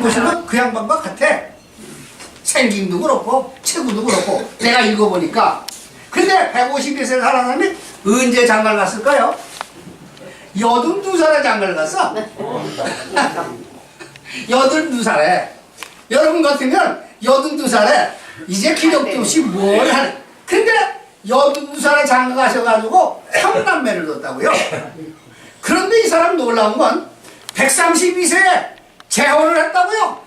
보시면 그 양반과 같아. 생김도 그렇고 체구도 그렇고 내가 읽어보니까. 근데 151세를 살아난 사람이 언제 장가를 갔을까요? 82살에 장가를 갔어. 82살에. 여러분 같으면 82살에 이제 기력도 없이 뭘 하는. 근데 82살에 장가 가셔가지고 형남매를 뒀다고요. 그런데 이 사람 놀라운 건 132세에 재혼을 했다고요.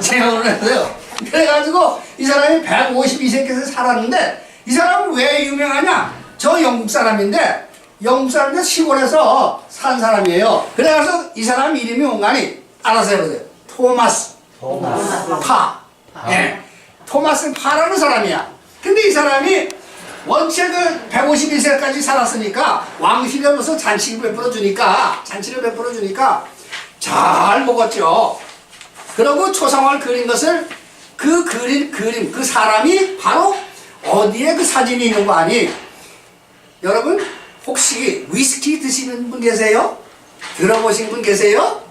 재혼을 했어요. 그래가지고 이 사람이 152세께서 살았는데 이 사람은 왜 유명하냐? 저 영국 사람인데 영국 사람인데 시골에서 산 사람이에요. 그래서 이 사람 이름이 뭔가니 알아서 해보세요. 토마스 파. 네. 토마스 파라는 사람이야. 근데 이 사람이 원체 그 151세까지 살았으니까 왕실에 무슨 잔치를 베풀어 주니까 잘 먹었죠. 그러고 초상화를 그린 것을 그 그림 그 사람이 바로 어디에 그 사진이 있는 거 아니? 여러분 혹시 위스키 드시는 분 계세요? 들어보신 분 계세요?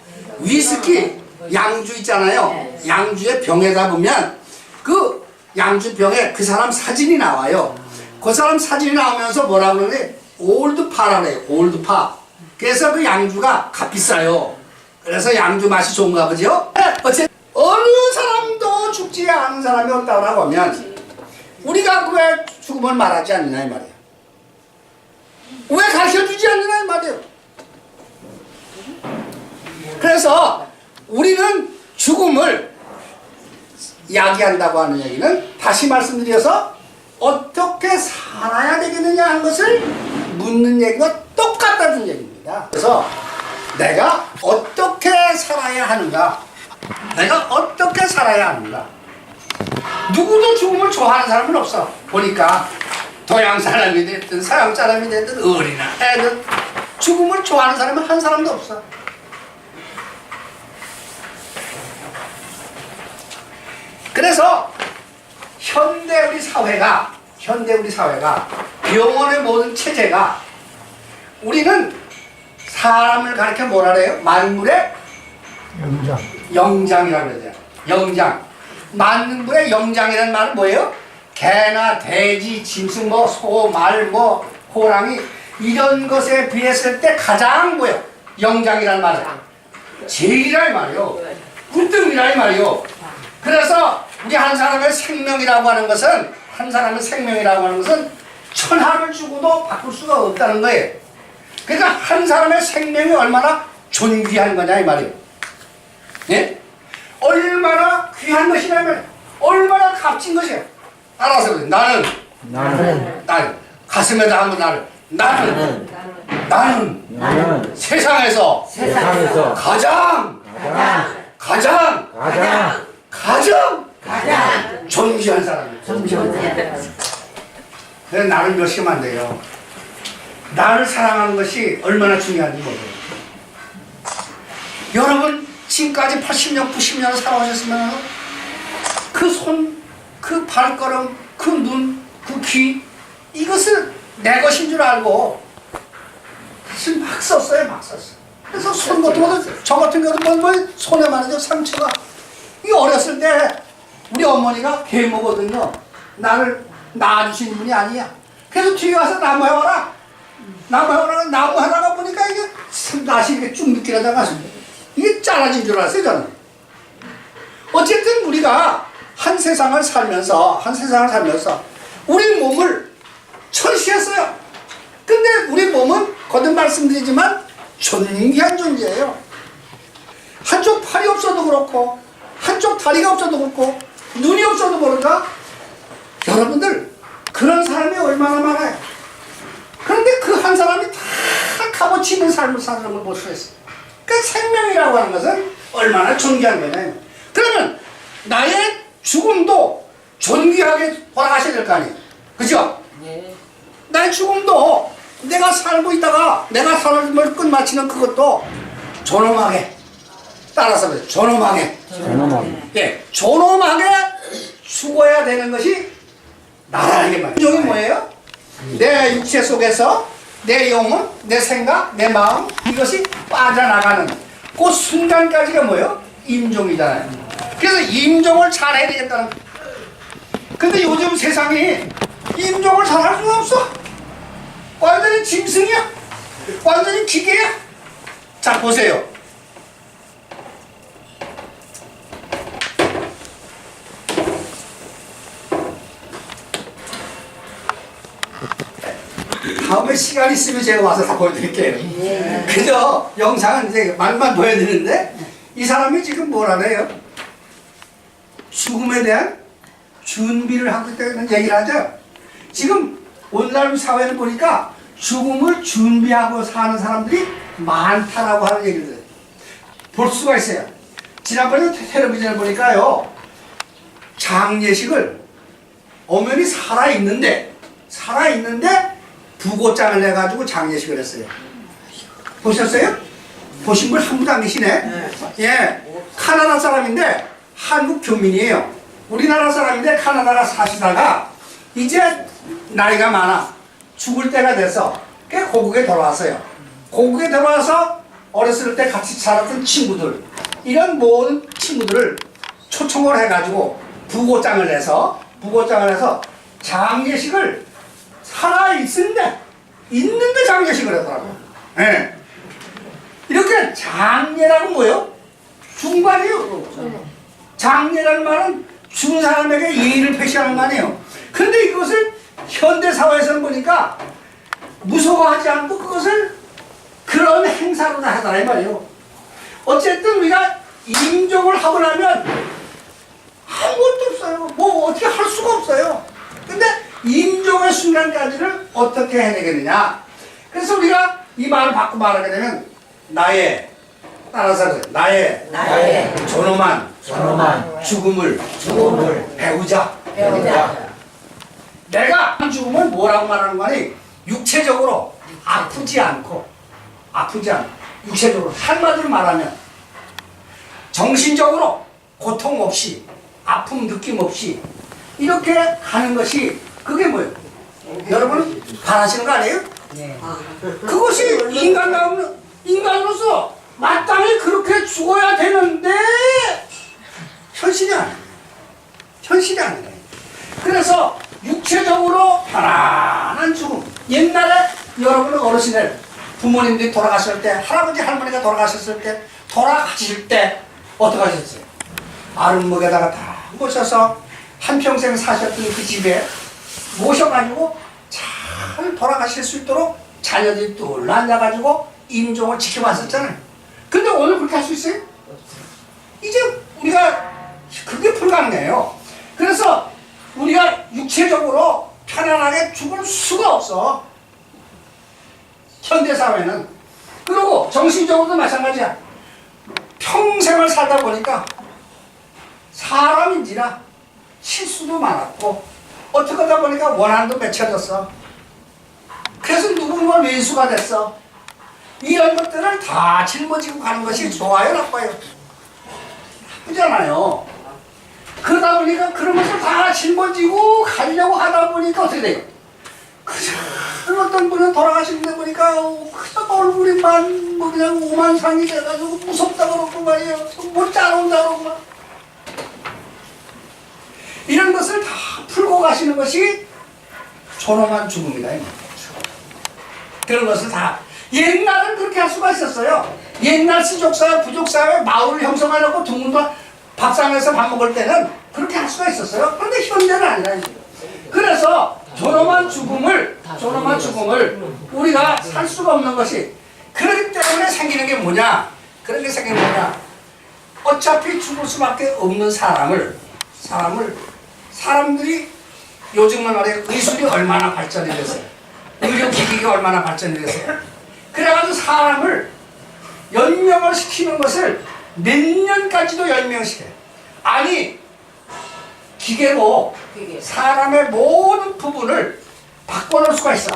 위스키 양주 있잖아요. 양주의 병에다 보면 그 양주 병에 그 사람 사진이 나와요. 그 사람 사진이 나오면서 뭐라 그러니? 올드파라 그래요. 올드파. 그래서 그 양주가 값비싸요. 그래서 양주 맛이 좋은가 보죠? 어쨌든 어느 사람도 죽지 않은 사람이 없다고 하면 우리가 왜 죽음을 말하지 않느냐 이 말이에요. 왜 가르쳐주지 않느냐 이 말이에요. 그래서 우리는 죽음을 야기한다고 하는 얘기는 다시 말씀드려서 어떻게 살아야 되겠느냐 하는 것을 묻는 얘기가 똑같다는 얘기입니다. 그래서 내가 어떻게 살아야 하는가? 내가 어떻게 살아야 하는가? 누구도 죽음을 좋아하는 사람은 없어. 보니까 동양 사람이 됐든 서양 사람이 됐든 어린아 애든 죽음을 좋아하는 사람은 한 사람도 없어. 그래서 현대 우리 사회가 병원의 모든 체제가 우리는 사람을 가리켜 뭐라 그래요? 만물의 영장이라고 그러죠. 영장. 만물의 영장이라는 말은 뭐예요? 개나 돼지, 짐승, 뭐 소, 말, 뭐 호랑이 이런 것에 비했을 때 가장 뭐예요? 영장이라는 말은 제일이라 이 말이요. 꿀등이라 이 말이요. 그래서 우리 한 사람의 생명이라고 하는 것은 천하를 주고도 바꿀 수가 없다는 거예요. 그러니까 한 사람의 생명이 얼마나 존귀한 거냐 이 말이에요. 예? 얼마나 귀한 것이냐 이 말이에요. 얼마나 값진 것이야. 따라서 그래. 나는 가슴에다 한번 나는 세상에서 가장 존귀한 사람이에요. 그래서 나를 멸시하면 안 돼요. 나를 사랑하는 것이 얼마나 중요한지 모르겠어요. 여러분 지금까지 80년, 90년을 살아오셨으면 그 손, 그 발걸음, 그 눈, 그 귀 이것을 내 것인 줄 알고 사실 막 썼어요. 그래서 손 같은 것도 저 같은 경우도 뭐 손에 말이죠. 상처가 이 어렸을 때 우리 어머니가 계모거든요. 나를 낳아주신 분이 아니야. 그래서 뒤에 와서 나무 해와라. 나무 하다가 보니까 이게 낫이 이렇게 쭉 느끼려다가 이게 잘라진 줄 알았어요, 저는. 어쨌든 우리가 한 세상을 살면서 우리 몸을 철시했어요. 근데 우리 몸은 거듭 말씀드리지만 존귀한 존재예요. 한쪽 팔이 없어도 그렇고 한쪽 다리가 없어도 그렇고 눈이 없어도 모른다. 여러분들 그런 사람이 얼마나 많아요. 그런데 그 한 사람이 다 값어치 있는 삶을 사는 걸 볼 수 있어요. 그 생명이라고 하는 것은 얼마나 존귀한 거냐. 그러면 나의 죽음도 존귀하게 돌아가셔야 될 거 아니에요. 그죠? 네. 나의 죽음도 내가 살고 있다가 내가 삶을 끝마치는 그것도 존엄하게 따라서 그래요. 존엄하게. 예, 존엄하게 죽어야 되는 것이 나라는 말이에요. 여기 뭐예요? 내 육체 속에서 내 영혼, 내 생각, 내 마음 이것이 빠져나가는 그 순간까지가 뭐예요? 임종이잖아요. 그래서 임종을 잘해야 되겠다는 거예요. 근데 요즘 세상이 임종을 잘할 수가 없어. 완전히 짐승이야. 완전히 기계야. 자, 보세요. 다음에 시간 있으면 제가 와서 다 보여드릴게요. 그저 영상은 이제 말만 보여드리는데 이 사람이 지금 뭐라 그래요? 죽음에 대한 준비를 하고 있다는 얘기를 하죠. 지금 오늘날 사회를 보니까 죽음을 준비하고 사는 사람들이 많다라고 하는 얘기를 볼 수가 있어요. 지난번에 텔레비전을 보니까요, 장례식을 엄연히 살아있는데 부고장을 내가지고 장례식을 했어요. 보셨어요? 보신 분 한 분도 안 계시네. 예, 카나다 사람인데 한국 교민이에요. 우리나라 사람인데 카나다가 사시다가 이제 나이가 많아 죽을 때가 돼서 고국에 돌아왔어요. 고국에 돌아와서 어렸을 때 같이 살았던 친구들, 이런 모든 친구들을 초청을 해가지고 부고장을 해서 장례식을 살아있는데 장례식을 하더라고요. 예. 이렇게 장례라는 뭐예요? 죽은 거 아니에요? 장례라는 말은 죽은 사람에게 예의를 표시하는 거 아니에요? 근데 이것을 현대사회에서는 보니까 무서워하지 않고 그것을 그런 행사로 다 하더라 이 말이에요. 어쨌든 우리가 임종을 하고 나면 아무것도 없어요. 뭐 어떻게 할 수가 없어요. 근데 임종의 순간까지를 어떻게 해야 되겠느냐. 그래서 우리가 이 말을 바꾸고 말하게 되면 나의 존엄한 죽음을 배우자. 내가 죽음을 뭐라고 말하는 거니? 육체적으로 아프지 않고 육체적으로 한마디로 말하면 정신적으로 고통 없이 아픔 느낌 없이 이렇게 가는 것이 그게 뭐예요? 여러분 바라시는 거 아니에요? 네. 그것이 인간으로서 마땅히 그렇게 죽어야 되는데 현실이 아니에요. 그래서 육체적으로 편안한 죽음. 옛날에 여러분 어르신들 부모님들이 돌아가실 때, 할아버지 할머니가 돌아가실 때 어떻게 하셨어요? 아름목에다가 다 모셔서 한평생 사셨던 그 집에 모셔가지고 잘 돌아가실 수 있도록 자녀들이 또 앉아가지고 임종을 지켜봤었잖아요. 근데 오늘 그렇게 할 수 있어요? 이제 우리가 그게 불가능해요. 그래서 우리가 육체적으로 편안하게 죽을 수가 없어. 현대사회는. 그리고 정신적으로도 마찬가지야. 평생을 살다 보니까 사람인지라 실수도 많았고 어떻게 하다 보니까 원한도 맺혀졌어. 그래서 누군가 외수가 됐어. 이런 것들을 다 짊어지고 가는 것이 좋아요, 나빠요? 나쁘잖아요. 그러다 보니까 그런 것을 다 짊어지고 가려고 하다 보니까 어떻게 돼요? 그저 어떤 분은 돌아가시는데 보니까 그저 얼굴이 뭐 그냥 오만상이 돼가지고 무섭다 그러고 말이에요. 못 따라온다 그러고 말. 이런 것을 다 풀고 가시는 것이 존엄한 죽음이다. 그런 것을 다 옛날은 그렇게 할 수가 있었어요. 옛날 시족사회, 부족사회, 마을을 형성해놓고 둥근과 밥상에서 밥 먹을 때는 그렇게 할 수가 있었어요. 그런데 현대는 아니라. 그래서 존엄한 죽음을 우리가 살 수가 없는 것이 그렇기 때문에 생기는 게 뭐냐? 그런 게 생기는 뭐냐? 어차피 죽을 수밖에 없는 사람들이 요즘만 말해 의술이 얼마나 발전이 됐어요. 의료기기가 얼마나 발전이 됐어요. 그래가지고 사람을 연명을 시키는 것을 몇 년까지도 연명시켜요. 아니 기계로 사람의 모든 부분을 바꿔놓을 수가 있어.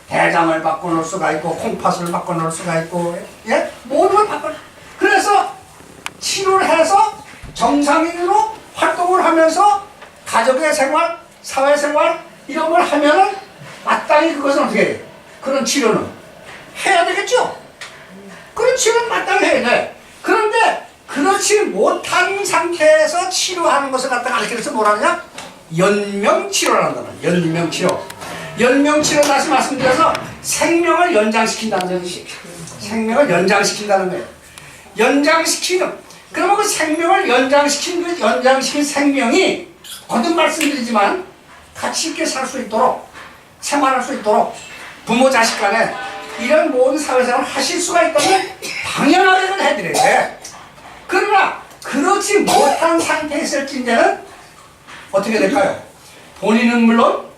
대장을 바꿔놓을 수가 있고 콩팥을 바꿔놓을 수가 있고 예? 모든 걸 바꿔. 그래서 치료를 해서 정상인으로 활동을 하면서 가족의 생활, 사회생활 이런 걸 하면은 마땅히 그것은 어떻게 해요? 그런 치료는 해야 되겠죠? 그런 치료는 마땅히 해야 돼. 그런데 그렇지 못한 상태에서 치료하는 것을 갖다가 가르쳐서 뭐라냐? 연명치료라는 거는 연명치료. 연명치료 다시 말씀드려서 생명을 연장시킨다는 것이 생명을 연장시킨다는 거예요. 연장시키는 그러면 그 생명을 연장시킨 생명이 거듭 말씀드리지만 같이 있게 살 수 있도록 생활할 수 있도록 부모 자식 간에 이런 모든 사회생활을 하실 수가 있다면 당연하게 해드려야 돼. 그러나 그렇지 못한 상태에 있을진대는 어떻게 될까요? 본인은 물론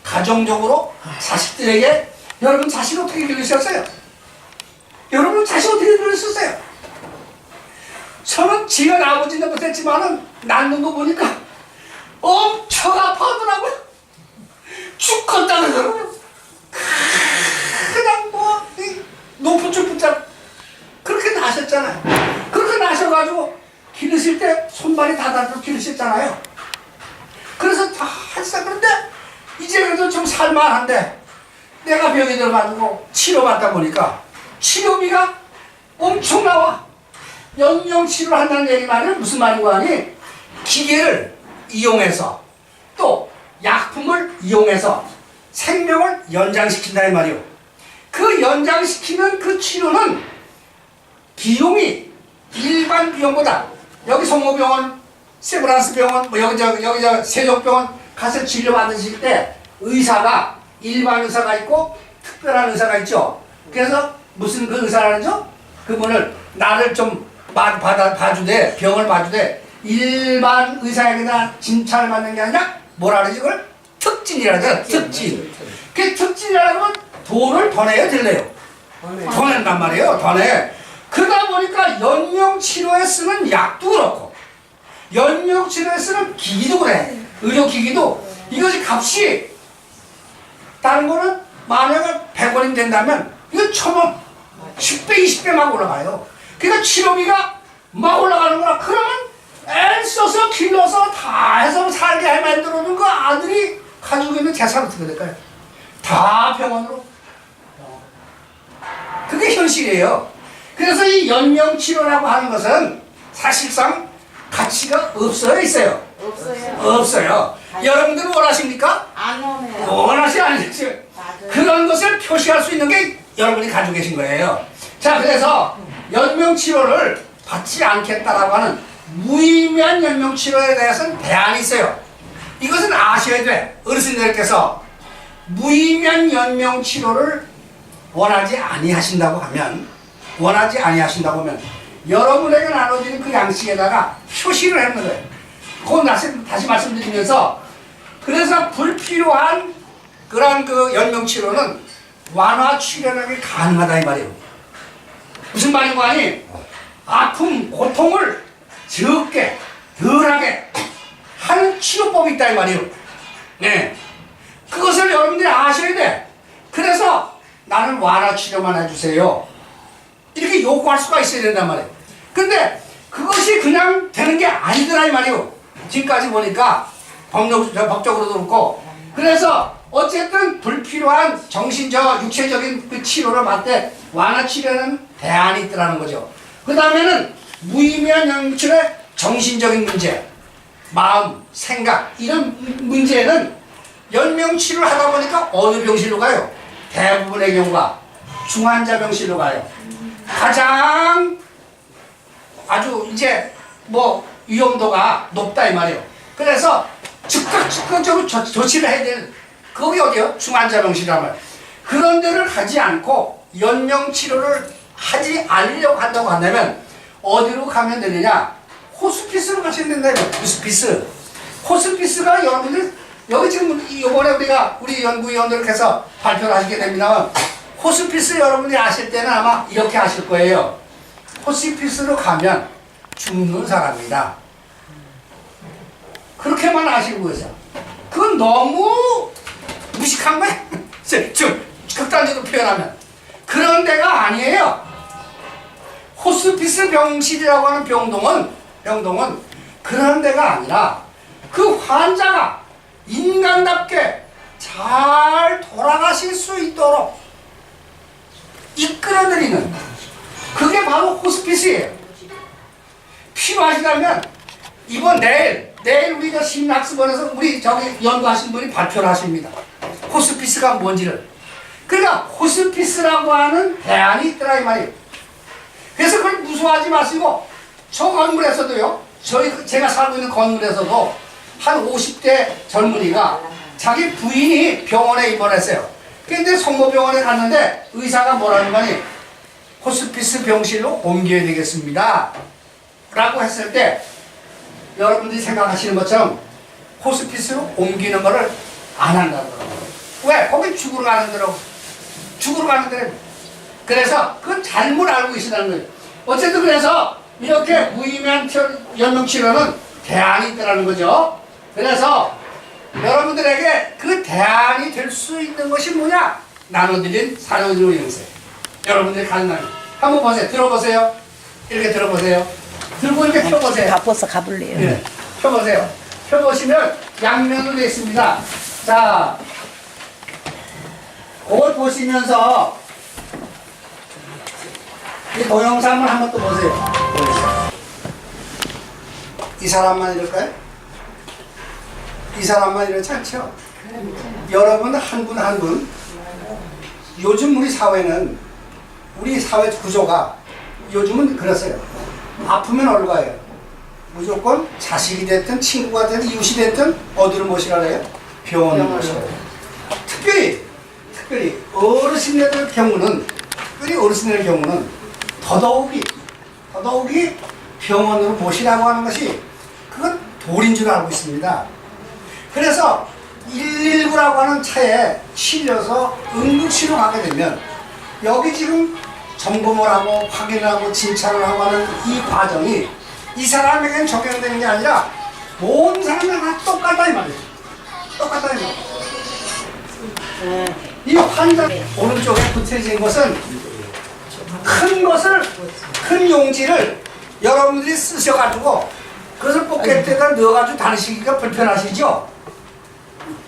가정적으로 자식들에게 여러분 자식 어떻게 기르셨어요? 여러분 자식 어떻게 기르셨어요? 저는 지은 아버지는 못했지만은 낳는 거 보니까 엄청 아파하더라고요. 죽겠다 그러더라고요. 그냥 뭐 높은 줄 붙잡 그렇게 나셨잖아요. 그렇게 나셔가지고 기르실 때 손발이 다다르고 기르셨잖아요. 그래서 다 했어. 그런데 이제 그래도 좀 살만한데 내가 병이 들어가지고 치료받다 보니까 치료비가 엄청 나와. 연명치료를 한다는 얘기 말은 무슨 말인고 하니 기계를 이용해서 또 약품을 이용해서 생명을 연장시킨다 이 말이요. 그 연장시키는 그 치료는 비용이 일반 비용보다 여기 성모병원, 세브란스 병원, 뭐 여기 저 세종병원 가서 치료받으실 때 의사가 일반 의사가 있고 특별한 의사가 있죠. 그래서 무슨 그 의사라는죠? 그분을 나를 좀 봐주되 병을 봐주되 일반 의사에게다 진찰을 받는 게 아니라 뭐라 그러지 그걸? 특진이라죠. 특진. 그 특진이라는 건 돈을 더 내야 될래요. 더 낸단 말이에요. 더 내. 그러다 보니까 연명치료에 쓰는 약도 그렇고 연명치료에 쓰는 기기도 그래. 의료기기도 이것이 값이 다른 거는 만약에 100원이 된다면 이거 1000원 10배 20배 막 올라가요. 그러니까 치료비가 막 올라가는 거라. 그러면 애 써서 길러서 다 해서 살게 만들어놓은 그 아들이 가지고 있는 재산 어떻게 될까요? 다 병원으로. 그게 현실이에요. 그래서 이 연명치료라고 하는 것은 사실상 가치가 있어요. 없어요. 여러분들은 원하십니까? 안 원해요. 원하지 않으세요. 그런 것을 표시할 수 있는 게 여러분이 가지고 계신 거예요. 자, 그래서 연명치료를 받지 않겠다라고 하는 무의미한 연명치료에 대해서는 대안이 있어요. 이것은 아셔야 돼. 어르신들께서 무의미한 연명치료를 원하지 아니하신다고 하면 여러분에게 나눠지는 그 양식에다가 표시를 하는 거예요. 그건 다시 말씀드리면서 그래서 불필요한 그런 그 연명치료는 완화 치료력이 가능하다 이 말이에요. 무슨 말인고 하니 아픔, 고통을 적게, 덜하게 하는 치료법이 있다 이 말이에요. 네. 그것을 여러분들이 아셔야 돼. 그래서 나는 완화 치료만 해주세요. 이렇게 요구할 수가 있어야 된단 말이에요. 근데 그것이 그냥 되는 게 아니더라 이 말이에요. 지금까지 보니까 법적으로도 그렇고 그래서 어쨌든 불필요한 육체적인 그 치료를 받되 완화 치료는 대안이 있더라는 거죠. 그 다음에는 무의미한 연명치료의 정신적인 문제, 마음, 생각 이런 문제는 연명치료를 하다 보니까 어느 병실로 가요? 대부분의 경우가 중환자 병실로 가요. 가장 아주 이제 뭐 위험도가 높다 이 말이에요. 그래서 즉각적으로 조치를 해야 되는 거기 어디요? 중환자 병실이란 말이에요. 그런 데를 가지 않고 연명치료를 하지 않으려고 한다고 한다면 어디로 가면 되느냐? 호스피스로 가셔야 된다 이거예요. 호스피스가 여러분들 여기 지금 이번에 우리 연구위원들께서 발표를 하시게 됩니다만 호스피스 여러분이 아실 때는 아마 이렇게 아실 거예요. 호스피스로 가면 죽는 사람이다. 그렇게만 아시고 계세요. 그건 너무 무식한 거예요. 좀 극단적으로 표현하면 그런 데가 아니에요. 호스피스 병실이라고 하는 병동은 그런 데가 아니라 그 환자가 인간답게 잘 돌아가실 수 있도록 이끌어드리는 그게 바로 호스피스예요. 필요하시다면 이번 내일 우리 저 심리학습원에서 우리 저기 연구하신 분이 발표를 하십니다. 호스피스가 뭔지를. 그러니까 호스피스라고 하는 대안이 있더라 이 말이에요. 그래서 그걸 무서워하지 마시고 저 건물에서도요. 제가 살고 있는 건물에서도 한 50대 젊은이가 자기 부인이 병원에 입원했어요. 근데 성모병원에 갔는데 의사가 뭐라는 거니? 호스피스 병실로 옮겨야 되겠습니다. 라고 했을 때 여러분들이 생각하시는 것처럼 호스피스로 옮기는 거를 안 한다더라고요. 왜? 거기 죽으러 가는 데로. 죽으러 가는 데. 그래서 그건 잘못 알고 계시다는 거예요. 어쨌든 그래서 이렇게 무의미한 연명치료는 대안이 있다는 거죠. 그래서 여러분들에게 그 대안이 될 수 있는 것이 뭐냐? 나눠드린 사료의료 영세. 여러분들이 가능하니 한번 보세요. 들어보세요. 이렇게 들어보세요. 들고 이렇게 펴보세요. 바빠서 가볼래요. 네. 펴보세요. 펴보시면 양면으로 되어 있습니다. 자, 그걸 보시면서 이 동영상을 한번 또 보세요. 이 사람만 이럴까요? 이 사람만 이렇지 않죠? 여러분 한 분 한 분 요즘 우리 사회는 우리 사회 구조가 요즘은 그랬어요. 아프면 어디로 가요? 무조건 자식이 됐든 친구가 됐든 이웃이 됐든 어디로 모시라 해요? 병원을 모시라 해요. 특별히 어르신들 경우는 더더욱이 병원으로 모시라고 하는 것이 그건 도리인 줄 알고 있습니다. 그래서 119라고 하는 차에 실려서 응급실로 가게 되면 여기 지금 점검을 하고 확인을 하고 진찰을 하고 하는 이 과정이 이 사람에게는 적용되는 게 아니라 모든 사람들 다 똑같다 이 말이에요. 똑같다 이 말이에요. 이 환자 오른쪽에 붙여진 것은 큰 용지를 여러분들이 쓰셔가지고 그것을 포켓에다 넣어가지고 다니시기가 불편하시죠?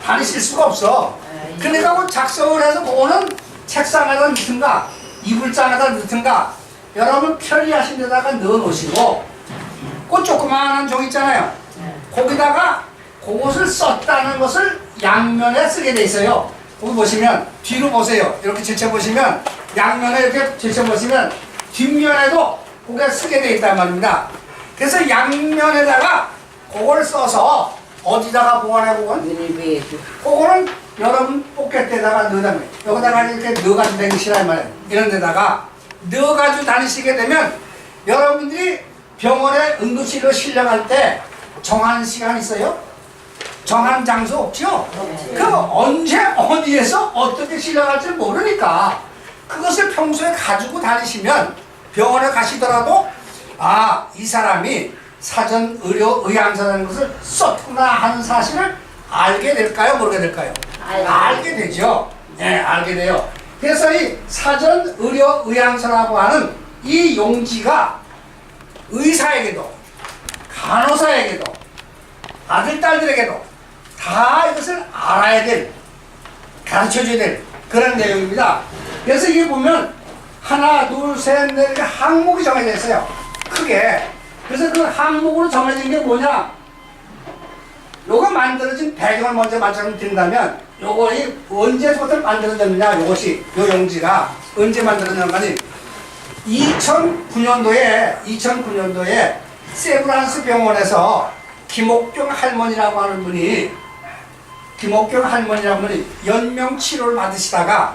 다니실 수가 없어. 그러니까 작성을 해서 그거는 책상에다 넣든가 이불장에다 넣든가 여러분 편리하신 데다가 넣어 놓으시고 그 조그마한 종 있잖아요. 거기다가 그것을 썼다는 것을 양면에 쓰게 돼 있어요. 거기 보시면 뒤로 보세요. 이렇게 제쳐보시면 양면에 이렇게 제쳐보시면 뒷면에도 그게 쓰게 돼 있단 말입니다. 그래서 양면에다가 그걸 써서 어디다가 보관해 보건? 그거는 여러분 포켓에다가 넣어다니 여기다가 이렇게 넣어가지고 다니시라 이 말이에요. 이런 데다가 넣어가지고 다니시게 되면 여러분들이 병원에 응급실로 실려갈 때 정한 시간 있어요? 정한 장소 없죠? 그 언제 어디에서 어떻게 실려갈지 모르니까 그것을 평소에 가지고 다니시면 병원에 가시더라도 아, 이 사람이 사전 의료 의향서라는 것을 썼구나 하는 사실을 알게 될까요? 모르게 될까요? 알게 되죠. 네, 알게 돼요. 그래서 이 사전 의료 의향서라고 하는 이 용지가 의사에게도 간호사에게도 아들, 딸들에게도 다 이것을 알아야 될, 가르쳐줘야 될 그런 내용입니다. 그래서 이게 보면 하나, 둘, 셋, 넷 이렇게 항목이 정해져 있어요. 크게. 그래서 그 항목으로 정해진 게 뭐냐? 요거 만들어진 배경을 먼저 말씀드린다면 요거이 언제부터 만들어졌느냐? 요것이 요 용지가 언제 만들어졌는지 2009년도에 세브란스 병원에서 김옥경 할머니라고 하는 분이 연명 치료를 받으시다가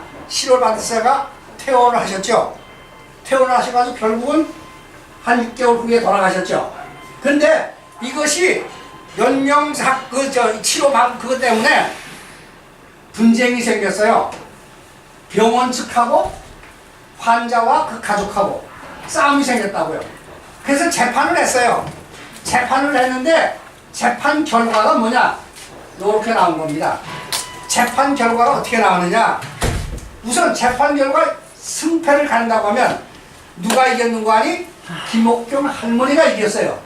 퇴원을 하셨죠. 퇴원을 하셔가지고 결국은 한 6개월 후에 돌아가셨죠. 근데 이것이 연명사 치료 방 그것 때문에 분쟁이 생겼어요. 병원 측하고 환자와 그 가족하고 싸움이 생겼다고요. 그래서 재판을 했어요. 재판을 했는데 재판 결과가 뭐냐? 이렇게 나온 겁니다. 재판 결과가 어떻게 나오느냐? 우선 재판 결과 승패를 가린다고 하면 누가 이겼는 거 아니? 김옥경 할머니가 이겼어요.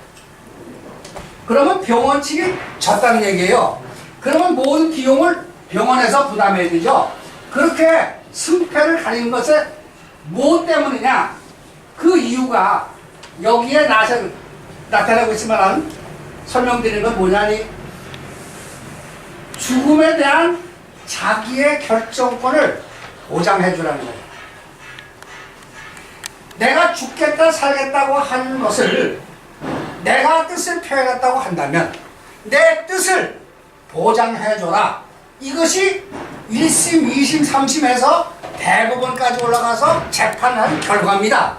그러면 병원 측이 졌다는 얘기예요. 그러면 모든 비용을 병원에서 부담해야 되죠. 그렇게 승패를 가린 것에 뭐 때문이냐? 그 이유가 여기에 나선 나타나고 있으면 설명드리는 건 뭐냐니, 죽음에 대한 자기의 결정권을 보장해 주라는 거예요. 내가 죽겠다 살겠다고 하는 것을 내가 뜻을 표현했다고 한다면 내 뜻을 보장해 줘라. 이것이 1심, 2심, 3심에서 대법원까지 올라가서 재판한 결과입니다.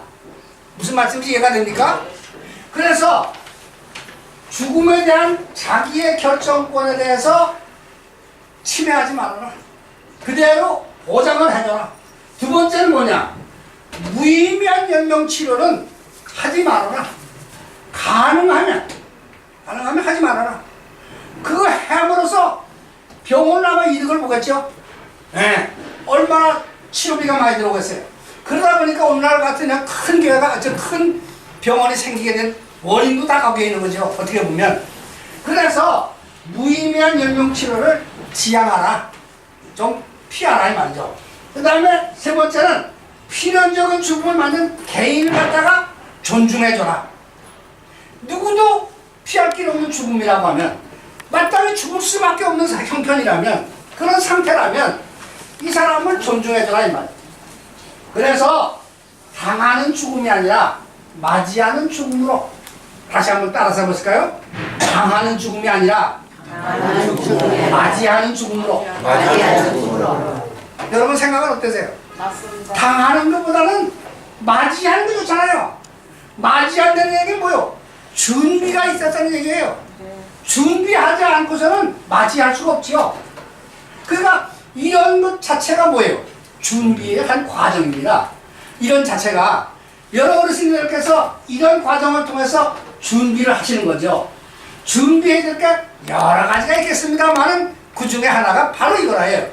무슨 말씀인지 이해가 됩니까? 그래서 죽음에 대한 자기의 결정권에 대해서 침해하지 말아라. 그대로 보장을 해줘라. 두 번째는 뭐냐? 무의미한 연명치료는 하지 말아라. 가능하면 하지 말아라. 그거 함으로써 병원 나가 이득을 보겠죠? 네. 얼마나 치료비가 많이 들어오겠어요. 그러다 보니까 오늘날 같은 큰 교회가, 큰 병원이 생기게 된 원인도 다 거기에 있는 거죠. 어떻게 보면. 그래서 무의미한 연명치료를 지양하라. 좀 피하라 이 말이죠. 그 다음에 세 번째는 필연적인 죽음을 만든 개인을 갖다가 존중해줘라. 누구도 피할 길 없는 죽음이라고 하면, 마땅히 죽을 수밖에 없는 형편이라면, 그런 상태라면 이 사람을 존중해줘라 이 말. 그래서 당하는 죽음이 아니라 맞이하는 죽음으로, 다시 한번 따라서 해볼까요? 당하는 죽음이 아니라 맞이하는 죽음으로. 여러분 생각은 어떠세요? 맞습니다. 당하는 것보다는 맞이하는 게 좋잖아요. 맞이한다는 얘기는 뭐요? 준비가 있었다는 얘기예요. 준비하지 않고서는 맞이할 수가 없지요. 그러니까 이런 것 자체가 뭐예요? 준비의 한 과정입니다. 이런 자체가 여러 어르신들께서 이런 과정을 통해서 준비를 하시는 거죠. 준비해야 될 게 여러 가지가 있겠습니다만은 그 중에 하나가 바로 이거라요.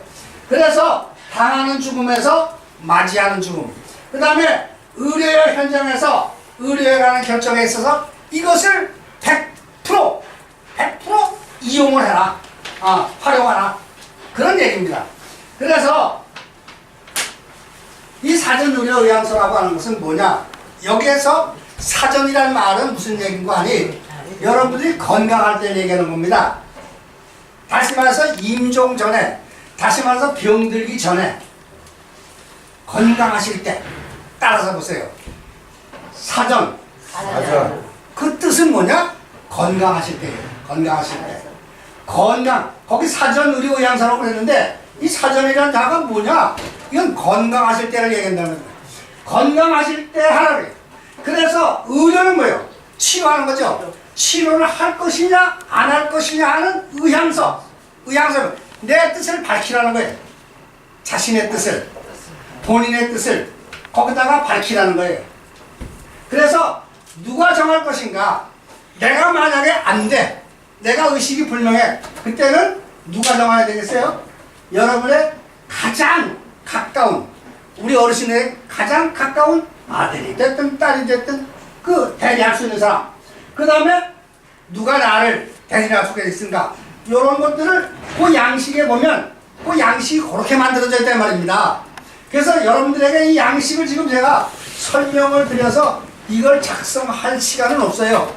그래서 당하는 죽음에서 맞이하는 죽음, 그 다음에 의료 현장에서 의료에 관한 결정에 있어서 이것을 100% 이용을 해라. 활용하라. 그런 얘기입니다. 그래서 이 사전의료의향서라고 하는 것은 뭐냐? 여기에서 사전이라는 말은 무슨 얘기인가 하니, 여러분들이 건강할 때 얘기하는 겁니다. 다시 말해서 임종 전에, 다시 말해서 병들기 전에, 건강하실 때, 따라서 보세요. 사전. 그 뜻은 뭐냐? 건강하실 때예요. 건강하실 때. 건강. 거기 사전의료의향서라고 했는데, 이 사전이라는 단어가 뭐냐? 이건 건강하실 때를 얘기한다는 거예요. 건강하실 때 하라고 해요. 그래서 의료는 뭐예요? 치료하는 거죠. 치료를 할 것이냐 안 할 것이냐 하는 의향서. 의향서는 내 뜻을 밝히라는 거예요. 자신의 뜻을, 본인의 뜻을 거기다가 밝히라는 거예요. 그래서 누가 정할 것인가? 내가 만약에 안 돼, 내가 의식이 불명해, 그때는 누가 정해야 되겠어요? 여러분의 가장 가까운, 우리 어르신의 가장 가까운 아들이 됐든 딸이 됐든 그 대리할 수 있는 사람, 그 다음에 누가 나를 대리할 수가 있는가, 이런 것들을 그 양식에 보면 그 양식이 그렇게 만들어져 있단 말입니다. 그래서 여러분들에게 이 양식을 지금 제가 설명을 드려서 이걸 작성할 시간은 없어요.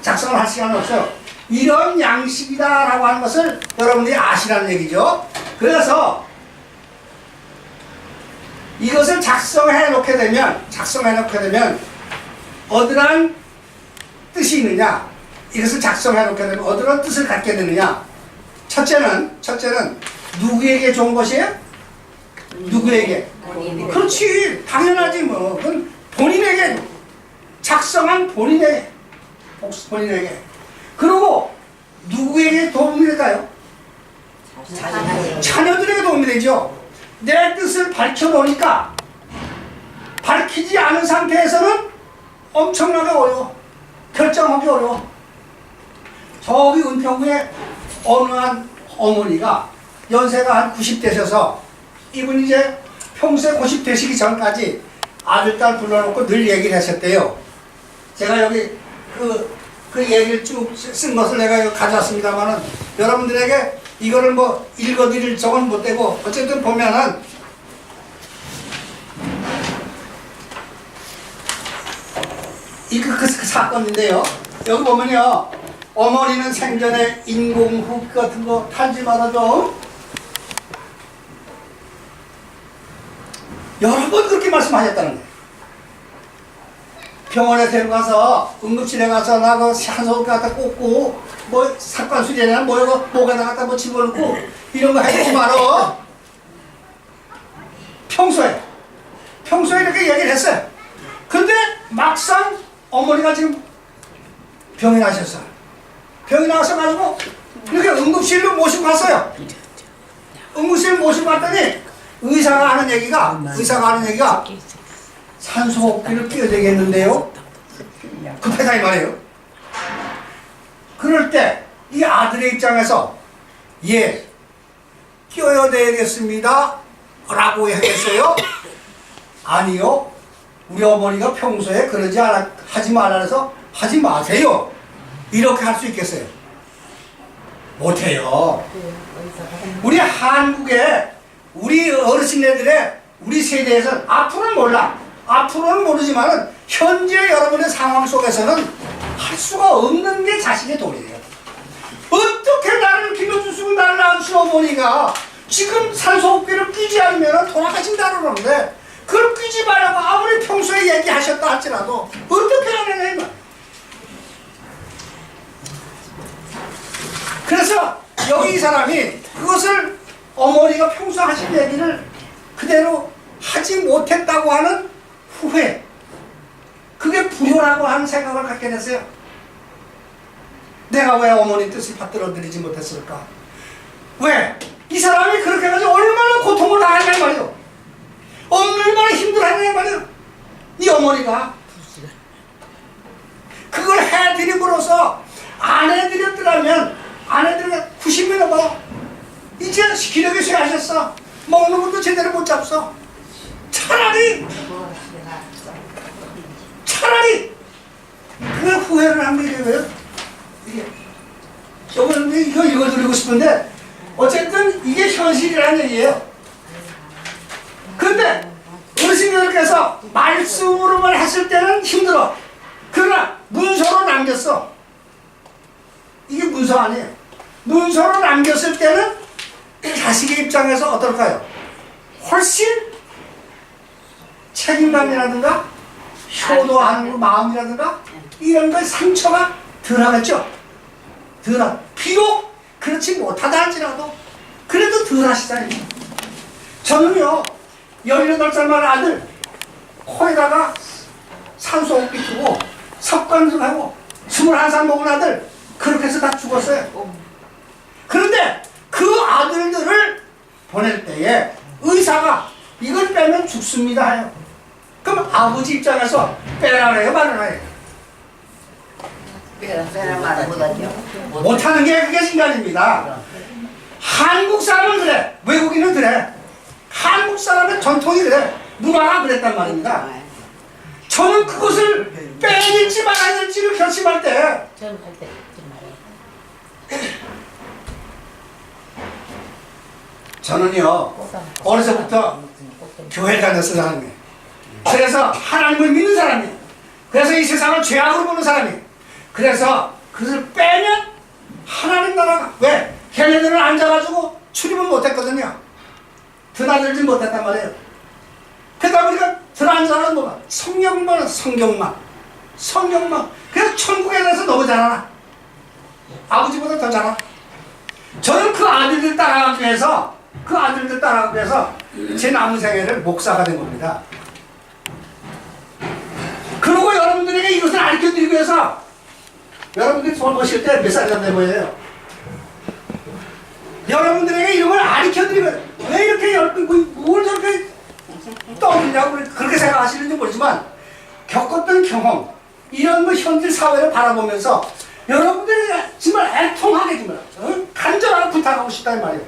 작성을 할 시간은 없어요. 이런 양식이다라고 하는 것을 여러분들이 아시라는 얘기죠. 그래서 이것을 작성해 놓게 되면 어떠한 뜻이 있느냐, 이것을 작성해 놓게 되면 어떠한 뜻을 갖게 되느냐. 첫째는 누구에게 좋은 것이에요? 누구에게? 그렇지, 당연하지 뭐. 그건 본인에게, 작성한 본인에게. 그리고 누구에게 도움이 될까요? 자녀들에게 도움이 되죠. 내 뜻을 밝혀놓으니까 밝히지 않은 상태에서는 엄청나게 어려워. 결정하기 어려워. 저기 은평구에 어느 한 어머니가 연세가 한 90되셔서 이분이 이제 평소에 90 되시기 전까지 아들, 딸 불러놓고 늘 얘기를 하셨대요. 제가 여기 그 얘기를 쭉 쓴 것을 내가 여기 가져왔습니다만은 여러분들에게 이거를 뭐 읽어드릴 적은 못 되고, 어쨌든 보면은 그 사건인데요. 여기 보면요, 어머니는 생전에 인공흡 같은 거 탈지 말아줘. 여러 번 그렇게 말씀하셨다는 거예요. 병원에 데려가서 응급실에 가서 나 그 산소호흡 갖다 꽂고 뭐 삭관수리나 뭐 이거 목에다 갖다 뭐 집어넣고 이런 거 해주지 말어. 평소에 이렇게 얘기를 했어요. 근데 막상 어머니가 지금 병이 나셨어. 병이 나셔가지고 이렇게 응급실로 모시고 갔어요. 응급실 모시고 갔더니 의사가 하는 얘기가 산소호흡기를 끼워야 되겠는데요. 급하다 이 말이에요. 그럴 때 이 아들의 입장에서 예, 끼워야 되겠습니다 라고 하겠어요? 아니요, 우리 어머니가 평소에 그러지 하지 말라 해서 하지 마세요, 이렇게 할 수 있겠어요? 못해요. 우리 한국에 우리 어르신네들의 우리 세대에서는 앞으로는 몰라, 앞으로는 모르지만 현재 여러분의 상황 속에서는 할 수가 없는 게 자식의 도리예요. 어떻게 나를 김효주 나를 낳으신 어머니가 지금 산소호흡기를 끼지 않으면 돌아가신다 그러는데 그걸 끼지 말라고 아무리 평소에 얘기하셨다 할지라도 어떻게 하느냐. 그래서 여기 이 사람이 그것을 어머니가 평소 하신 얘기를 그대로 하지 못했다고 하는 후회, 그게 불효라고 하는 생각을 갖게 됐어요. 내가 왜 어머니 뜻을 받들어드리지 못했을까? 왜? 이 사람이 그렇게 해가지고 얼마나 고통을 당하냐 말이요, 얼마나 힘들어하냐 말이요. 이 어머니가 그걸 해드림으로써 아내들이었더라면 아내들이 90년 넘어 이제 기력이 쇠하셨어, 먹는 것도 제대로 못 잡서, 차라리 그 후회를 한 게 왜요? 이거 읽어드리고 싶은데 어쨌든 이게 현실이라는 얘기예요. 근데 어르신들께서 말씀으로만 했을 때는 힘들어. 그러나 문서로 남겼어. 이게 문서 아니에요. 문서로 남겼을 때는 자식의 입장에서 어떨까요? 훨씬 책임감이라든가 효도하는 마음이라든가 이런 거 상처가 덜하겠죠. 비록 그렇지 못하다 할지라도 그래도 덜 하시잖아요. 저는요 18살 만 아들 코에다가 산소호흡기 두고 석관술하고 21살 먹은 아들 그렇게 해서 다 죽었어요. 그런데 그 아들들을 보낼 때에 의사가 이걸 빼면 죽습니다 해요. 그럼 아버지 입장에서 빼라 그래요, 말을 해요? 못하는 게 그게 인간입니다. 한국 사람은 그래, 외국인은 그래. 한국 사람의 전통이 그래, 문화가 그랬단 말입니다. 저는 그것을 빼야 될지 말아야 될지를 결심할 때 저는요 어려서부터 교회 다녔을 사람이에요. 그래서 하나님을 믿는 사람이에요. 그래서 이 세상을 죄악으로 보는 사람이에요. 그래서 그것을 빼면 하나님 나라가, 왜? 걔네들은 앉아가지고 출입을 못했거든요. 드나들지 못했단 말이에요. 그러다 보니까 드나앉아서 뭐가? 성경만. 그래서 천국에 대해서 너무 잘 알아. 아버지보다 더 잘 알아. 저는 그 아들들 따라가기 위해서 제 남은 생애를 목사가 된 겁니다. 그리고 여러분들에게 이것을 알려드리기 위해서 여러분들이 손 보실 때 몇 살이나 돼 보여요? 여러분들에게 이런 걸 알려드리면 왜 이렇게 뭘 저렇게 떠오르냐고 그렇게 생각하시는지 모르지만 겪었던 경험, 이런 뭐 현실 사회를 바라보면서 여러분들이 정말 애통하게 간절하게 부탁하고 싶다는 말이에요.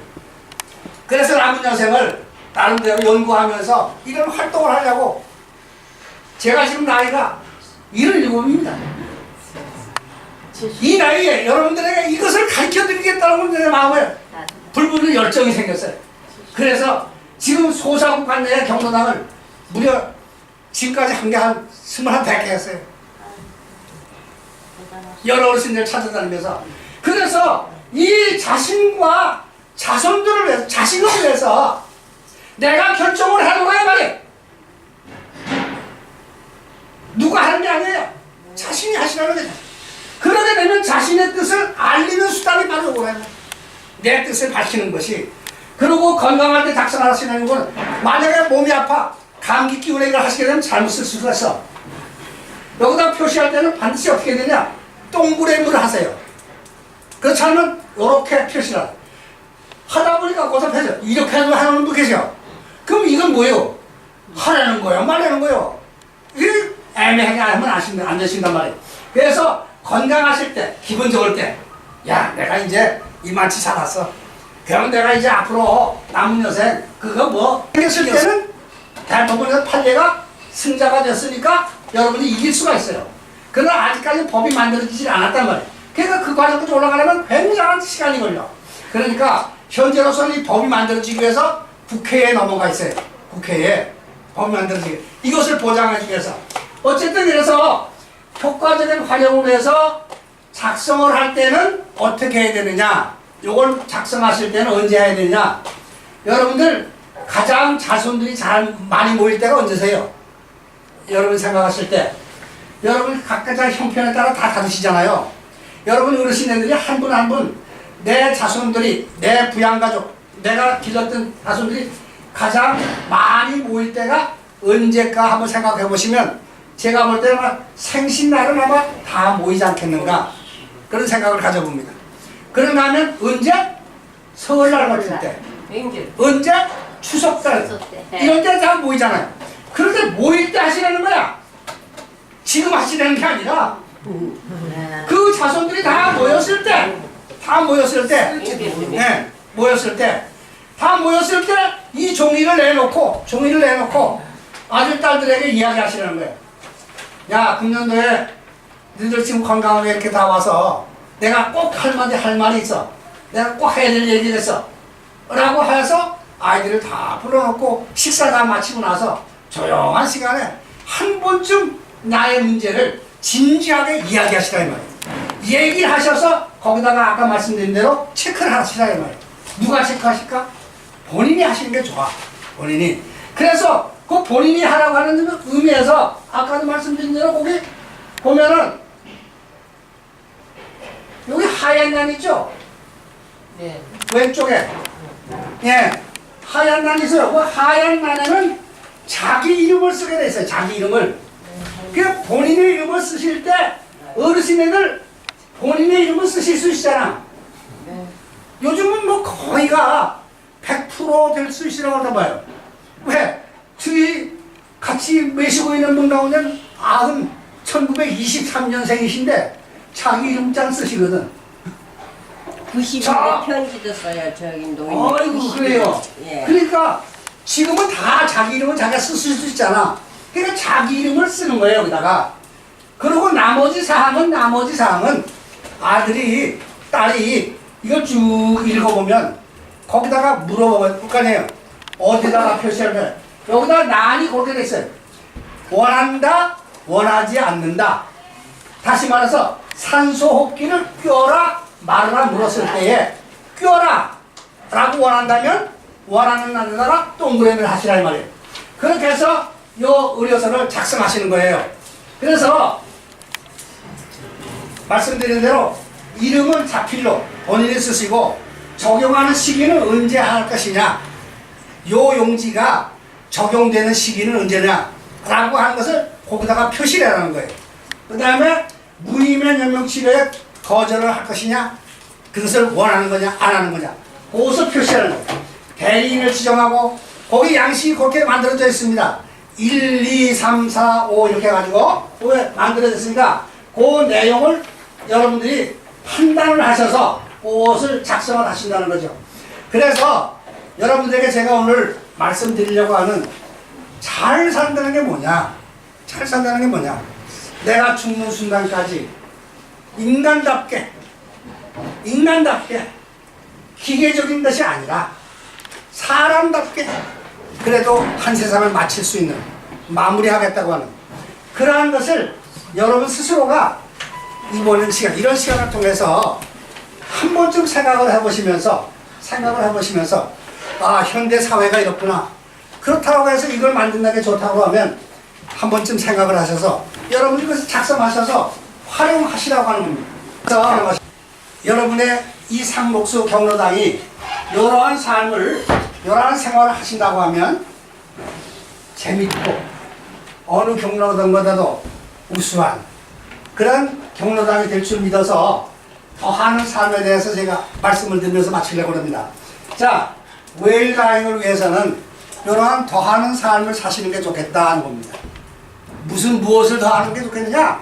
그래서 남은 여생을 나름대로 연구하면서 이런 활동을 하려고, 제가 지금 나이가 77입니다. 이 나이에 여러분들에게 이것을 가르쳐드리겠다는 내 마음에 불붙는 열정이 생겼어요. 그래서 지금 소사국관 내 경로당을 무려 지금까지 한 게 한 100개 했어요. 여러 어르신들 찾아다니면서. 그래서 이 자신과 자손들을 위해서, 자식을 위해서 내가 결정을 하는 거야 말이에요. 누가 하는 게 아니에요. 자신이 하시라는 거죠. 그러게 되면 자신의 뜻을 알리는 수단이 바로 이거예요. 내 뜻을 밝히는 것이. 그리고 건강할 때 작성하시는 건 만약에 몸이 아파 감기 기운에 이걸 하시게 되면 잘못 쓸 수가 있어. 여기다 표시할 때는 반드시 어떻게 되냐, 동그라미를 하세요. 그렇지 않으면 이렇게 표시를 하다 보니까 고사해서 이렇게 하는 분도 계셔. 그럼 이건 뭐예요? 하라는 거예요, 말하는 거예요. 이게 애매하게 하면 안 되신단 말이에요. 그래서 건강하실 때, 기분 좋을 때, 야, 내가 이제 이만치 살았어. 그럼 내가 이제 앞으로 남은 여생 그거 뭐 했을 때는 대부분의 판례가 승자가 됐으니까 여러분이 이길 수가 있어요. 그러나 아직까지 법이 만들어지지 않았단 말이에요. 그러니까 그 과정까지 올라가려면 굉장한 시간이 걸려. 그러니까 현재로서는 이 법이 만들어지기 위해서 국회에 넘어가 있어요. 국회에 법이 만들어지기, 이것을 보장하기 위해서. 어쨌든 그래서 효과적인 활용을 해서 작성을 할 때는 어떻게 해야 되느냐, 요걸 작성하실 때는 언제 해야 되느냐. 여러분들 가장 자손들이 잘 많이 모일 때가 언제세요? 여러분 생각하실 때 여러분 각각 형편에 따라 다 다르시잖아요. 여러분 어르신들이 한 분 한 분 내 자손들이, 내 부양가족, 내가 길렀던 자손들이 가장 많이 모일 때가 언제까 한번 생각해 보시면 제가 볼 때는 생신날은 아마 다 모이지 않겠는가, 그런 생각을 가져봅니다. 그런가 하면 언제? 설날 같은 때, 언제? 추석달, 이런 때 다 모이잖아요. 그런데 모일 때 하시라는 거야. 지금 하시라는 게 아니라 그 자손들이 다 모였을 때, 네, 모였을 때 이 종이를 내놓고 아들, 딸들에게 이야기하시라는 거예요. 야, 금년도에 너희들 지금 건강하게 이렇게 다 와서 내가 꼭 할 말이 있어. 내가 꼭 해야 될 얘기를 했어. 라고 해서 아이들을 다 불러놓고 식사 다 마치고 나서 조용한 시간에 한 번쯤 나의 문제를 진지하게 이야기하시라 이 말이에요. 얘기를 하셔서 거기다가 아까 말씀드린 대로 체크를 하시라 이 말이에요. 누가 체크하실까? 본인이 하시는 게 좋아. 본인이. 그래서 그 본인이 하라고 하는 의미에서 아까도 말씀드린 대로 거기 보면은 여기 하얀 난 있죠? 네. 왼쪽에. 예. 하얀 난이 있어요. 그 하얀 난에는 자기 이름을 쓰게 돼 있어요. 자기 이름을. 그 본인의 이름을 쓰실 때 어르신애들 본인의 이름을 쓰실 수 있잖아. 요즘은 뭐 거의가 100% 될 수 있으라고 하다 봐요. 왜? 저기 같이 매시고 있는 분 가운데 1923년생이신데 자기 이름장 쓰시거든. 90년대 편지도 써요. 저기 노인. 아이고 그래요. 예. 그러니까 지금은 다 자기 이름을 자기가 쓸 수 있잖아. 그러니까 자기 이름을 쓰는 거예요 여기다가. 그리고 나머지 사항은 아들이 딸이 이걸 쭉 읽어보면 거기다가 물어볼 거 아니에요. 어디다가 표시하면 여기다 난이 그렇게 돼 있어요. 원한다, 원하지 않는다. 다시 말해서 산소호흡기를 껴라 말아라 물었을 때에 껴라 라고 원한다면 원하는 난에다가 동그라미를 하시라 이 말이에요. 그렇게 해서 요 의료서를 작성하시는 거예요. 그래서 말씀드린 대로 이름은 자필로 본인이 쓰시고 적용하는 시기는 언제 할 것이냐, 요 용지가 적용되는 시기는 언제냐 라고 하는 것을 거기다가 표시를 하는 거예요. 그 다음에 무의미한 연명치료에 거절을 할 것이냐, 그것을 원하는 거냐 안 하는 거냐 그것을 표시하는 거예요. 대리인을 지정하고 거기 양식이 그렇게 만들어져 있습니다. 1, 2, 3, 4, 5 이렇게 해가지고 만들어졌으니까 그 내용을 여러분들이 판단을 하셔서 그것을 작성을 하신다는 거죠. 그래서 여러분들에게 제가 오늘 말씀드리려고 하는 잘 산다는 게 뭐냐, 잘 산다는 게 뭐냐, 내가 죽는 순간까지 인간답게 기계적인 것이 아니라 사람답게 그래도 한 세상을 마칠 수 있는, 마무리하겠다고 하는 그러한 것을 여러분 스스로가 이번 시간, 이런 시간을 통해서 한 번쯤 생각을 해보시면서 아, 현대 사회가 이렇구나. 그렇다고 해서 이걸 만든다는 게 좋다고 하면 한 번쯤 생각을 하셔서 여러분이 그것을 작성하셔서 활용하시라고 하는 겁니다. 그래서 여러분의 이 상목수 경로당이 이러한 삶을, 이러한 생활을 하신다고 하면 재밌고 어느 경로당보다도 우수한 그런 경로당이 될 줄 믿어서 더하는 삶에 대해서 제가 말씀을 드리면서 마치려고 합니다. 자, 웰다잉을 위해서는 이러한 더하는 삶을 사시는 게 좋겠다는 겁니다. 무엇을 더하는 게 좋겠느냐?